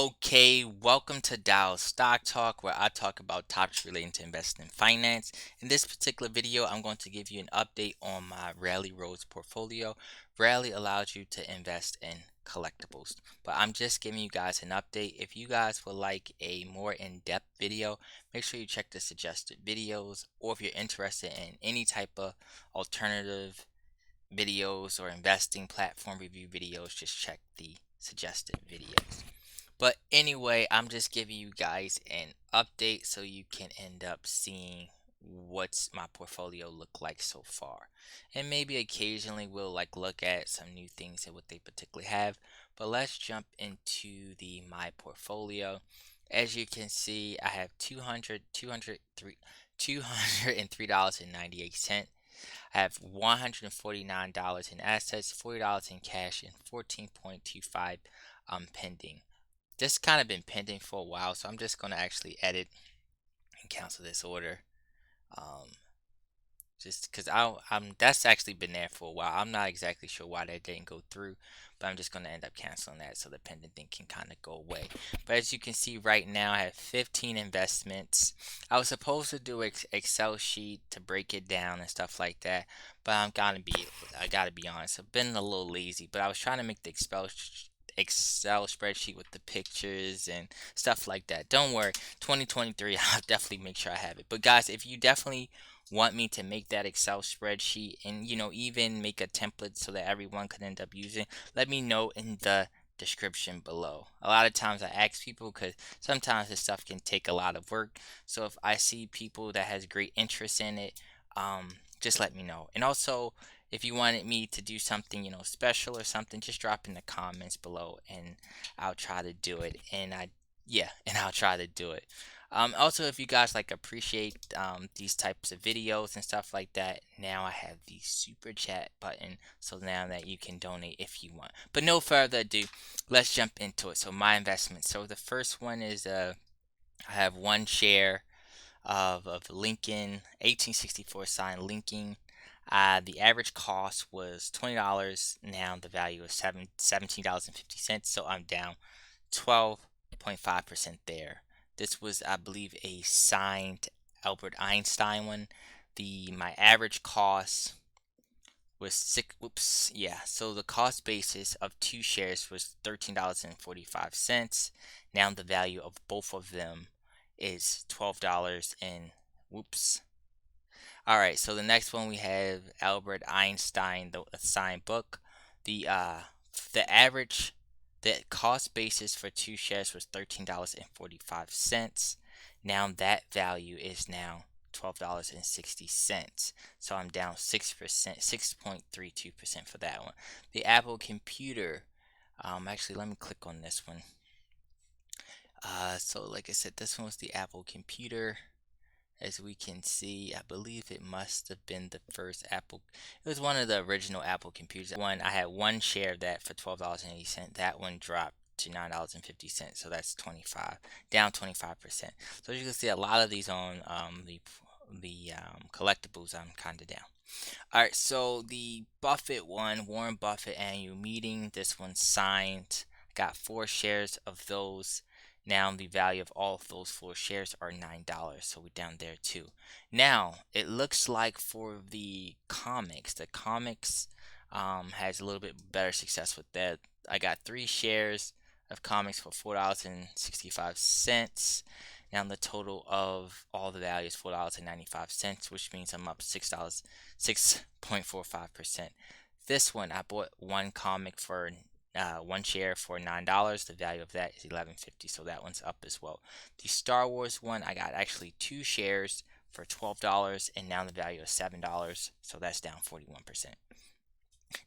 Okay, welcome to Dow Stock Talk, where I talk about topics relating to investing and finance. In this particular video, I'm going to give you an update on my Rally Roads portfolio. Rally allows you to invest in collectibles, but I'm just giving you guys an update. If you guys would like a more in-depth video, make sure you check the suggested videos, or if you're interested in any type of alternative videos or investing platform review videos, just check the suggested videos. But anyway, I'm just giving you guys an update so you can end up seeing what's my portfolio look like so far. And maybe occasionally we'll look at some new things and what they particularly have. But let's jump into the my portfolio. As you can see, I have $203.98. I have $149 in assets, $40 in cash, and 14.25 pending. This kind of been pending for a while, so I'm just going to actually edit and cancel this order. Just because I'm that's actually been there for a while. I'm not exactly sure why that didn't go through, but I'm just going to end up canceling that so the pending thing can kind of go away. But as you can see right now, I have 15 investments. I was supposed to do an Excel sheet to break it down and stuff like that, but I gotta be honest, I've been a little lazy. But I was trying to make the Excel spreadsheet with the pictures and stuff like that. Don't worry, 2023, I'll definitely make sure I have it. But guys, if you definitely want me to make that Excel spreadsheet and even make a template so that everyone can end up using, let me know in the description below. A lot of times I ask people because sometimes this stuff can take a lot of work. So if I see people that has great interest in it, just let me know. And also, if you wanted me to do something, special or something, just drop in the comments below and I'll try to do it. And I'll try to do it. Also, if you guys appreciate these types of videos and stuff like that, now I have the super chat button, so now that you can donate if you want. But no further ado, let's jump into it. So my investment. So the first one is I have one share of Lincoln 1864 signed Lincoln. The average cost was $20. Now the value is $17.50. So I'm down 12.5% there. This was, I believe, a signed Albert Einstein one. My average cost was six. Whoops, yeah. So the cost basis of two shares was $13.45. Now the value of both of them is $12 and whoops. All right. So the next one we have Albert Einstein, the signed book. The average the cost basis for two shares was $13.45. Now that value is now $12.60. So I'm down 6%, 6.32% for that one. The Apple computer, actually, let me click on this one. So like I said, this one was the Apple computer. As we can see, I believe it must have been the first Apple. It was one of the original Apple computers. I had one share of that for $12.80. That one dropped to $9.50. So that's down 25%. So as you can see, a lot of these on the collectibles, I'm kind of down. All right, so the Buffett one, Warren Buffett annual meeting. This one signed. Got 4 shares of those. Now the value of all of those 4 shares are $9, so we're down there too. Now it looks like for the comics has a little bit better success with that. I got 3 shares of comics for $4.65. Now the total of all the values $4.95, which means I'm up $6, 6.45%. This one I bought one comic for one share for $9. The value of that is $11.50, so that one's up as well. The Star Wars one, I got actually 2 shares for $12, and now the value is $7, so that's down 41%.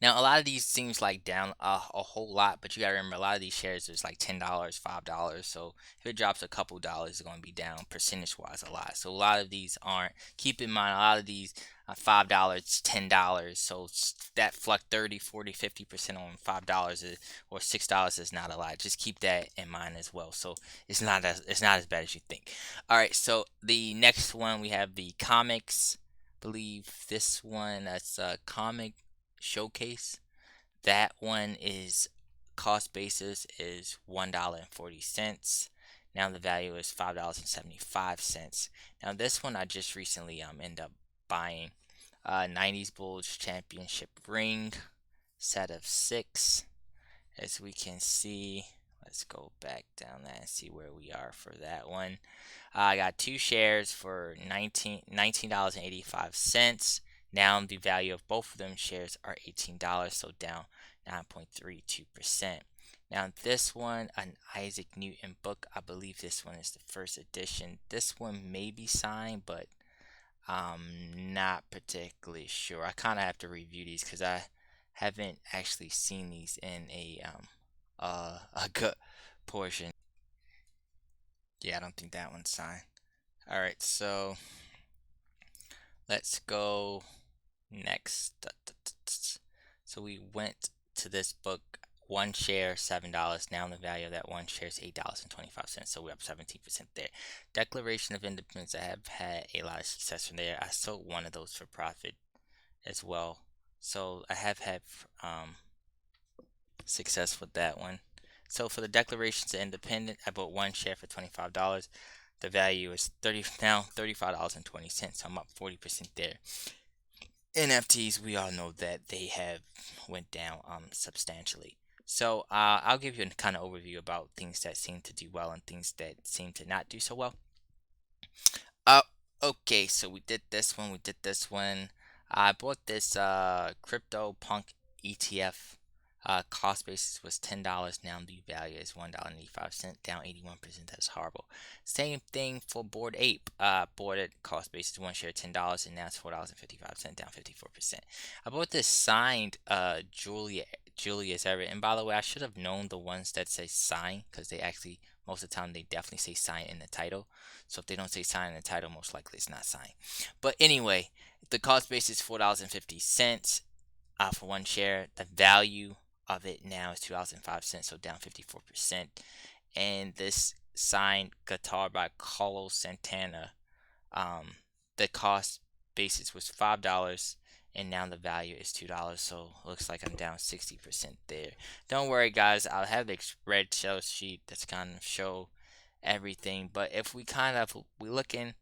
Now, a lot of these seems like down a whole lot, but you gotta remember a lot of these shares is like $10, $5. So if it drops a couple dollars, it's gonna be down percentage wise a lot. So a lot of these aren't. Keep in mind, a lot of these $5, $10. So that fluck 30, 40, 50% on $5 or $6 is not a lot. Just keep that in mind as well. So it's not as bad as you think. All right. So the next one we have the comics. I believe this one that's a comic showcase. That one is cost basis is $1.40. Now the value is $5.75. Now this one I just recently ended up buying. 90s Bulls Championship ring, set of 6. As we can see, let's go back down that and see where we are for that one. I got 2 shares for $19.85. Now the value of both of them shares are $18, so down 9.32%. Now this one, an Isaac Newton book, I believe this one is the first edition. This one may be signed, but I'm not particularly sure. I kind of have to review these because I haven't actually seen these in a good portion. Yeah, I don't think that one's signed. All right, so let's go next. So we went to this book, one share $7. Now the value of that one share is $8.25. So we're up 17% there. Declaration of Independence, I have had a lot of success from there. I sold one of those for profit as well. So I have had success with that one. So for the Declarations of Independence, I bought one share for $25. The value is now $35.20. So I'm up 40% there. NFTs, we all know that they have went down substantially. So I'll give you a kind of overview about things that seem to do well and things that seem to not do so well. Uh, okay, so we did this one. I bought this crypto punk ETF. Cost basis was $10. Now the value is $1.85, down 81%. That's horrible. Same thing for Bored Ape. Bought it, cost basis one share $10, and now it's $4.55, down 54%. I bought this signed Julius Everett, and by the way, I should have known the ones that say sign because they actually most of the time they definitely say sign in the title. So if they don't say sign in the title, most likely it's not signed. But anyway, the cost base is $4.50 for one share. The value of it now is $2.05, so down 54%. And this signed guitar by Carlos Santana, the cost basis was $5, and now the value is $2, so looks like I'm down 60% there. Don't worry, guys, I'll have the red shell sheet that's kind of show everything. But if we we looking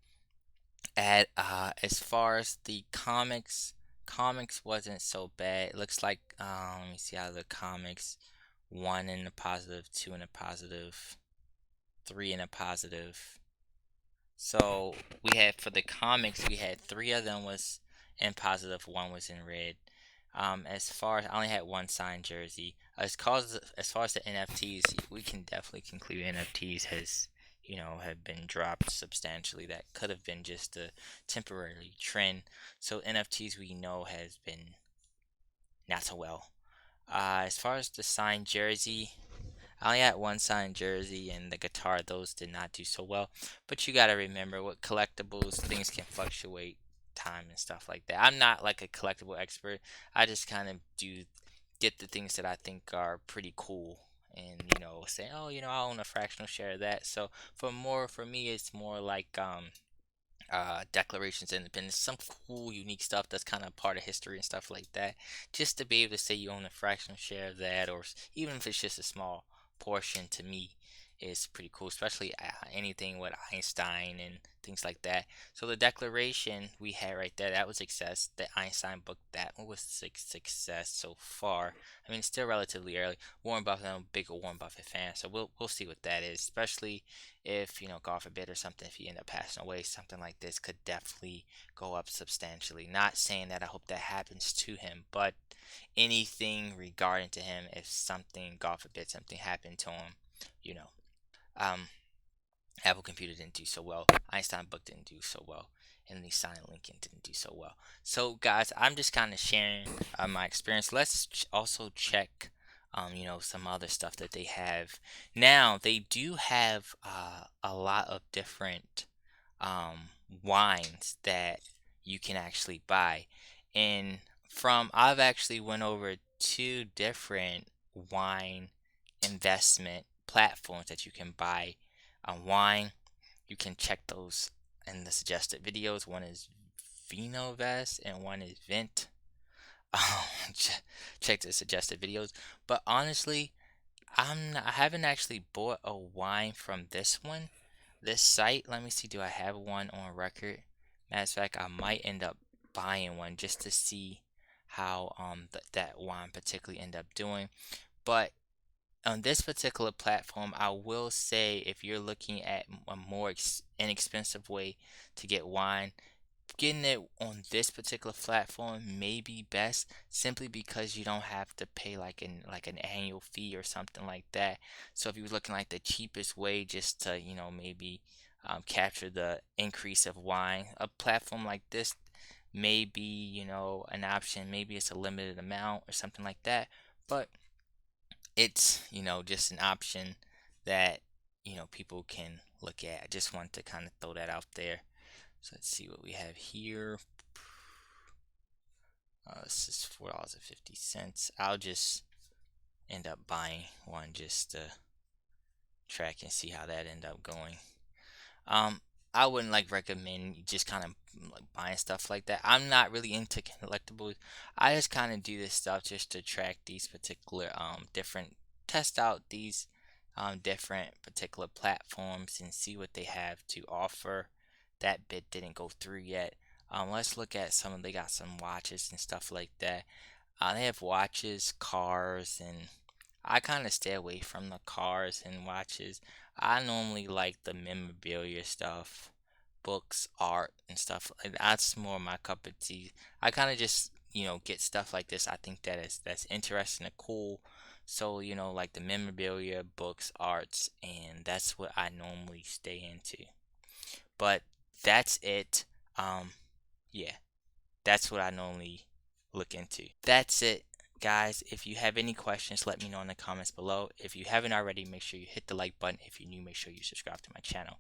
at as far as the comics wasn't so bad. It looks like let me see how the comics, 1 in the positive, 2 in the positive, 3 in a positive. So we had for the comics, we had 3 of them was in positive, 1 was in red. As far as I only had 1 signed jersey. As far as the NFTs, we can definitely conclude NFTs has have been dropped substantially. That could have been just a temporary trend. So NFTs we know has been not so well. As far as the signed jersey, I only had 1 signed jersey, and the guitar, those did not do so well. But you gotta remember, with collectibles, things can fluctuate time and stuff like that. I'm not like a collectible expert. I just kind of do get the things that I think are pretty cool, and say, oh, I own a fractional share of that. So for me, it's more like declarations of independence, some cool, unique stuff that's kind of part of history and stuff like that. Just to be able to say you own a fractional share of that, or even if it's just a small portion, to me, is pretty cool. Especially anything with Einstein and things like that. So the declaration we had right there, that was success. The Einstein book, that one was success so far. I mean, it's still relatively early. Warren Buffett, I'm a big Warren Buffett fan, so we'll see what that is. Especially if God forbid or something, if he end up passing away, something like this could definitely go up substantially. Not saying that I hope that happens to him, but anything regarding to him, if something, God forbid, something happened to him, you know, um, Apple Computer didn't do so well, Einstein book didn't do so well, and the Silent Lincoln didn't do so well. So, guys, I'm just kind of sharing my experience. Let's also check, some other stuff that they have. Now, they do have a lot of different wines that you can actually buy. And I've actually went over 2 different wine investment platforms that you can buy wine. You can check those in the suggested videos. One is VinoVest and one is Vent. Check the suggested videos. But honestly, I haven't actually bought a wine from this site. Let me see, do I have one on record? Matter of fact, I might end up buying one just to see how that wine particularly end up doing. But on this particular platform, I will say if you're looking at a more inexpensive way to get wine, getting it on this particular platform may be best simply because you don't have to pay like an annual fee or something like that. So if you're looking like the cheapest way just to, maybe capture the increase of wine, a platform like this may be, an option. Maybe it's a limited amount or something like that. But it's, just an option that, people can look at. I just want to kind of throw that out there. So let's see what we have here. This is $4.50. I'll just end up buying one just to track and see how that end up going. Um, I wouldn't like recommend you just kind of like buying stuff like that. I'm not really into collectibles. I just kind of do this stuff just to track these particular different test out these different particular platforms and see what they have to offer. That bit didn't go through yet. Let's look at they got some watches and stuff like that. They have watches, cars, and I kind of stay away from the cars and watches. I normally like the memorabilia stuff, books, art, and stuff. That's more my cup of tea. I kind of just, get stuff like this. I think that's interesting and cool. So, like the memorabilia, books, arts, and that's what I normally stay into. But that's it. Yeah, that's what I normally look into. That's it, guys. If you have any questions, let me know in the comments below. If you haven't already, make sure you hit the like button. If you're new, make sure you subscribe to my channel.